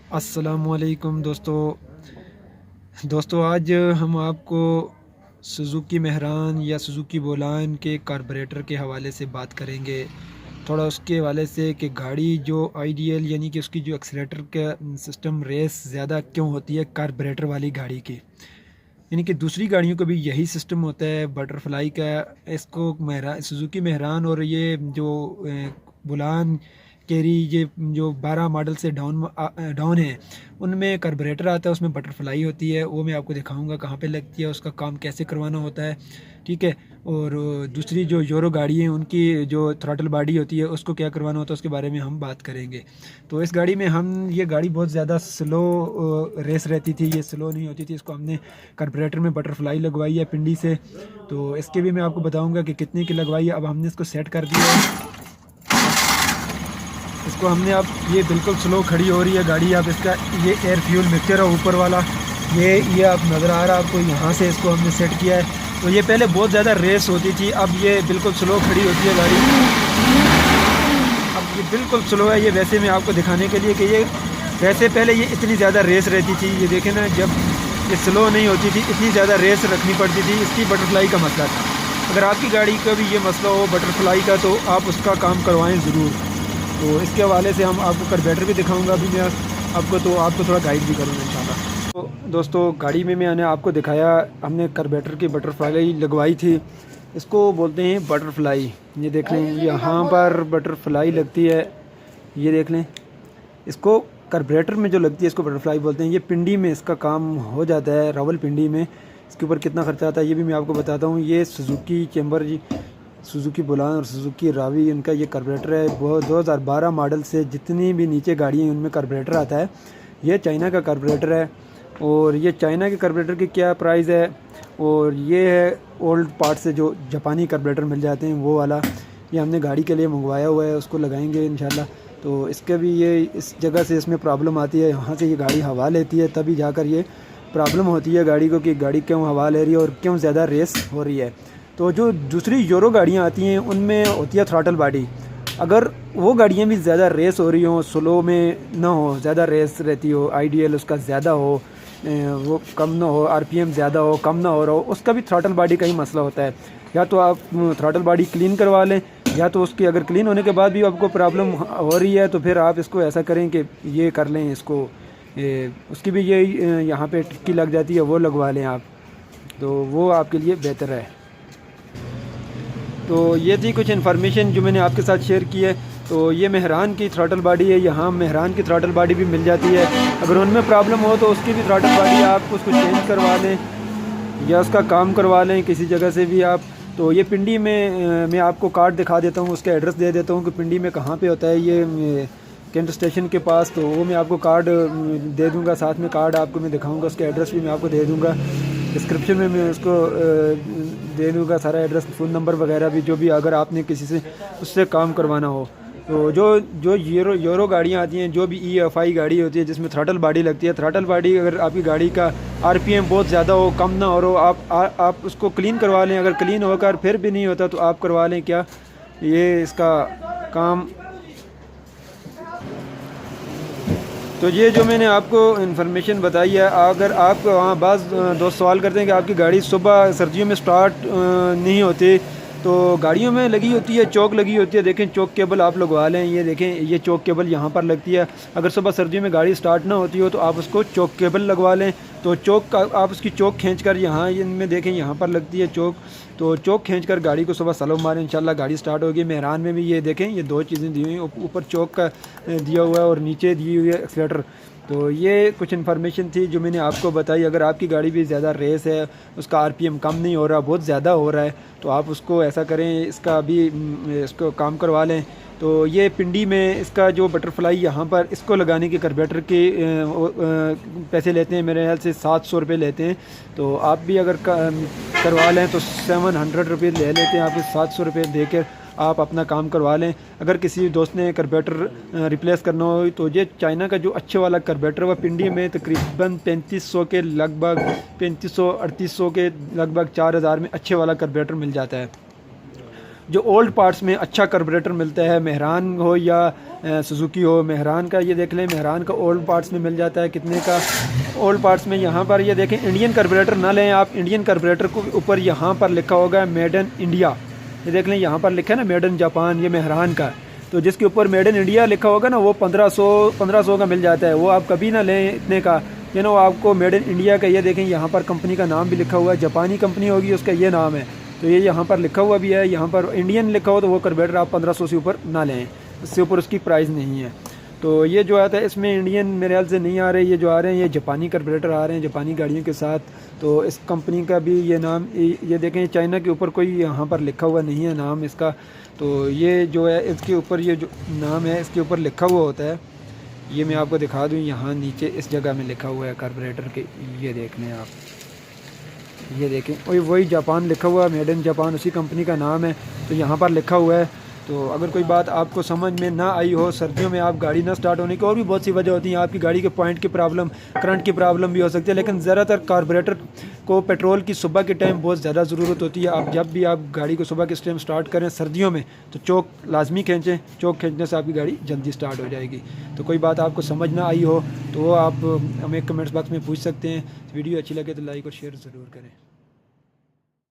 अस्सलामुअलैकुम दोस्तों आज हम आपको सुज़ुकी मेहरान या सुज़ुकी बोलान के कार्बोरेटर के हवाले से बात करेंगे। थोड़ा उसके हवाले से कि गाड़ी जो आइडियल यानी कि उसकी जो एक्सीलेटर का सिस्टम रेस ज़्यादा क्यों होती है कार्बोरेटर वाली गाड़ी की। यानी कि दूसरी गाड़ियों का भी यही सिस्टम होता है बटरफ्लाई का। इसको मेहरा सुज़ुकी मेहरान और ये जो बुलान कैरी ये जो 12 मॉडल से डाउन है उनमें कार्बोरेटर आता है, उसमें बटरफ्लाई होती है। वो मैं आपको दिखाऊंगा कहाँ पे लगती है, उसका काम कैसे करवाना होता है, ठीक है। और दूसरी जो यूरो गाड़ी है उनकी जो थ्रॉटल बॉडी होती है उसको क्या करवाना होता है उसके बारे में हम बात करेंगे। तो इस गाड़ी में हम ये गाड़ी बहुत ज़्यादा स्लो रेस रहती थी, ये स्लो नहीं होती थी। इसको हमने कार्बोरेटर में बटरफ्लाई लगवाई है पिंडी से, तो इसके भी मैं आपको बताऊंगा कि कितने की लगवाई है। अब हमने इसको सेट कर दिया है, इसको हमने अब ये बिल्कुल स्लो खड़ी हो रही है गाड़ी। अब इसका ये एयर फ्यूल मिक्सचर है ऊपर वाला, ये आप नज़र आ रहा है आपको, यहाँ से इसको हमने सेट किया है। तो ये पहले बहुत ज़्यादा रेस होती थी, अब ये बिल्कुल स्लो खड़ी होती है गाड़ी। अब ये बिल्कुल स्लो है। ये वैसे मैं आपको दिखाने के लिए कि ये वैसे पहले ये इतनी ज़्यादा रेस रहती थी, ये देखें ना, जब ये स्लो नहीं होती थी इतनी ज़्यादा रेस रखनी पड़ती थी। इसकी बटरफ्लाई का मसला था। अगर आपकी गाड़ी का भी ये मसला हो बटरफ्लाई का तो आप उसका काम करवाएं ज़रूर। तो इसके हवाले से हम आपको कार्बोरेटर भी दिखाऊंगा अभी मैं आपको, तो आपको थोड़ा गाइड भी करूँगा इंशाल्लाह। तो दोस्तों गाड़ी में मैंने आपको दिखाया, हमने कार्बोरेटर की बटरफ्लाई लगवाई थी। इसको बोलते हैं बटरफ्लाई। ये देख लें यहाँ पर बटरफ्लाई लगती है, ये देख लें। इसको कार्बोरेटर में जो लगती है इसको बटरफ्लाई बोलते हैं। ये पिंडी में इसका काम हो जाता है, रावल पिंडी में। इसके ऊपर कितना खर्चा आता है ये भी मैं आपको बताता हूँ। ये सुजुकी चैम्बर जी, सुजुकी बुलान और सुजुकी रावी, इनका ये कार्बोरेटर है। वो 2012 मॉडल से जितनी भी नीचे गाड़ी हैं उनमें कार्बोरेटर आता है। ये चाइना का कार्बोरेटर है। और ये चाइना के कार्बोरेटर की क्या प्राइस है, और ये है ओल्ड पार्ट से जो जापानी कार्बोरेटर मिल जाते हैं वो वाला। ये हमने गाड़ी के लिए मंगवाया हुआ है, उसको लगाएंगे इंशाल्लाह। तो इसका भी ये इस जगह से इसमें प्रॉब्लम आती है, यहाँ से ये गाड़ी हवा लेती है तभी जाकर ये प्रॉब्लम होती है गाड़ी को कि गाड़ी क्यों हवा ले रही है और क्यों ज़्यादा रेस हो रही है। तो जो दूसरी यूरो गाड़ियाँ आती हैं उनमें होती है थ्रॉटल बॉडी। अगर वो गाड़ियाँ भी ज़्यादा रेस हो रही हों, स्लो में ना हो, ज़्यादा रेस रहती हो, आइडियल उसका ज़्यादा हो, वो कम ना हो, आरपीएम ज़्यादा हो कम ना हो रहा हो, उसका भी थ्रॉटल बॉडी का ही मसला होता है। या तो आप थ्रॉटल बॉडी क्लीन करवा लें, या तो उसकी अगर क्लीन होने के बाद भी आपको प्रॉब्लम हो रही है तो फिर आप इसको ऐसा करें कि ये कर लें, इसको उसकी भी ये यहाँ पे टिक्की लग जाती है, वो लगवा लें आप, तो वो आपके लिए बेहतर है। तो ये थी कुछ इन्फॉर्मेशन जो मैंने आपके साथ शेयर की है। तो ये मेहरान की थ्रॉटल बॉडी है, यहाँ मेहरान की थ्रॉटल बॉडी भी मिल जाती है। अगर उनमें प्रॉब्लम हो तो उसकी भी थ्रॉटल बॉडी आप उसको चेंज करवा लें या उसका काम करवा लें किसी जगह से भी आप। तो ये पिंडी में मैं आपको कार्ड दिखा देता हूँ, उसका एड्रेस दे देता हूँ कि पिंडी में कहाँ पे होता है ये कैंट स्टेशन के पास। तो वो मैं आपको कार्ड दे दूँगा, साथ में कार्ड आपको मैं दिखाऊँगा, उसका एड्रेस भी मैं आपको दे दूँगा। डिस्क्रिप्शन में मैं उसको दे दूँगा सारा एड्रेस, फ़ोन नंबर वगैरह भी, जो भी अगर आपने किसी से उससे काम करवाना हो। तो जो जो यूरो गाड़ियाँ आती हैं, जो भी EFI गाड़ी होती है जिसमें थ्रॉटल बॉडी लगती है, थ्रॉटल बॉडी अगर आपकी गाड़ी का आरपीएम बहुत ज़्यादा हो, कम ना हो, आप उसको क्लीन करवा लें। अगर क्लीन होकर फिर भी नहीं होता तो आप करवा लें क्या, ये इसका काम। तो ये जो मैंने आपको इन्फॉर्मेशन बताई है, अगर आप वहाँ बाज़ दोस्त सवाल करते हैं कि आपकी गाड़ी सुबह सर्दियों में स्टार्ट नहीं होती, तो गाड़ियों में लगी होती है चौक लगी होती है, देखें चौक केबल आप लगवा लें। ये देखें ये चौक केबल यहाँ पर लगती है। अगर सुबह सर्दियों में गाड़ी स्टार्ट ना होती हो तो आप उसको चौक केबल लगवा लें। तो चौक का आप उसकी चौक खींचकर यहाँ इनमें देखें यहाँ पर लगती है चौक, तो चौक खींचकर गाड़ी को सुबह स्लो मारें, इंशाल्लाह गाड़ी स्टार्ट होगी। मेहरान में भी ये देखें ये दो चीज़ें दी हुई, ऊपर चौक का दिया हुआ है और नीचे दी हुई है एक्सीलेटर। तो ये कुछ इन्फॉर्मेशन थी जो मैंने आपको बताई। अगर आपकी गाड़ी भी ज़्यादा रेस है, उसका आरपीएम कम नहीं हो रहा, बहुत ज़्यादा हो रहा है, तो आप उसको ऐसा करें, इसका भी इसको काम करवा लें। तो ये पिंडी में इसका जो बटरफ्लाई यहाँ पर इसको लगाने के कार्बोरेटर के पैसे लेते हैं, मेरे ख्याल से 700 रुपये लेते हैं। तो आप भी अगर करवा लें तो 700 रुपये ले लेते हैं, आप 700 रुपये देकर आप अपना काम करवा लें। अगर किसी दोस्त ने कार्बोरेटर रिप्लेस करना हो तो ये चाइना का जो अच्छे वाला कार्बोरेटर वह पिंडी में तकरीबन 3500 के लगभग, 3500 3800 के लगभग 4000 में अच्छे वाला कार्बोरेटर मिल जाता है। जो ओल्ड पार्ट्स में अच्छा कार्बोरेटर मिलता है, मेहरान हो या सुजुकी हो, मेहरान का ये देख लें, मेहरान का ओल्ड पार्ट्स में मिल जाता है कितने का ओल्ड पार्ट्स में। यहाँ पर ये देखें, इंडियन कार्बोरेटर ना लें आप, इंडियन कार्बोरेटर को ऊपर यहाँ पर लिखा होगा मेड इन इंडिया, ये देख लें यहाँ पर लिखा है ना मेड इन जापान, ये मेहरान का। तो जिसके ऊपर मेड इन इंडिया लिखा होगा ना वो 1500 का मिल जाता है, वो आप कभी ना लें इतने का, ये ना आपको मेड इन इंडिया का। ये देखें यहाँ पर कंपनी का नाम भी लिखा हुआ है, जापानी कंपनी होगी उसका ये नाम है, तो ये यहाँ पर लिखा हुआ भी है। यहाँ पर इंडियन लिखा हो तो वो कार्बोरेटर आप 1500 से ऊपर ना लें, इससे ऊपर उसकी प्राइस नहीं है। तो ये जो आता है इसमें इंडियन मेरे ख्याल से नहीं आ रहे, ये जो आ रहे हैं ये जापानी कार्बोरेटर आ रहे हैं जापानी गाड़ियों के साथ। तो इस कंपनी का भी ये नाम, ये देखें चाइना के ऊपर कोई यहाँ पर लिखा हुआ नहीं है नाम इसका। तो ये जो है इसके ऊपर ये जो नाम है इसके ऊपर लिखा हुआ होता है, ये मैं आपको दिखा दूँ, यहाँ नीचे इस जगह में लिखा हुआ है कार्बोरेटर के, ये देख लें आप, ये देखें वही जापान लिखा हुआ है, मेड इन जापान उसी कंपनी का नाम है, तो यहाँ पर लिखा हुआ है। तो अगर कोई बात आपको समझ में ना आई हो, सर्दियों में आप गाड़ी ना स्टार्ट होने की और भी बहुत सी वजह होती हैं, आपकी गाड़ी के पॉइंट की प्रॉब्लम, करंट की प्रॉब्लम भी हो सकती है, लेकिन ज़्यादातर कार्बोरेटर को पेट्रोल की सुबह के टाइम बहुत ज़्यादा ज़रूरत होती है। आप जब भी आप गाड़ी को सुबह के टाइम स्टार्ट करें सर्दियों में तो चौक लाजमी खींचें, चौक खींचने से आपकी गाड़ी जल्दी स्टार्ट हो जाएगी। तो कोई बात आपको समझ ना आई हो तो वो आप हमें कमेंट्स बॉक्स में पूछ सकते हैं। वीडियो अच्छी लगे तो लाइक और शेयर ज़रूर करें।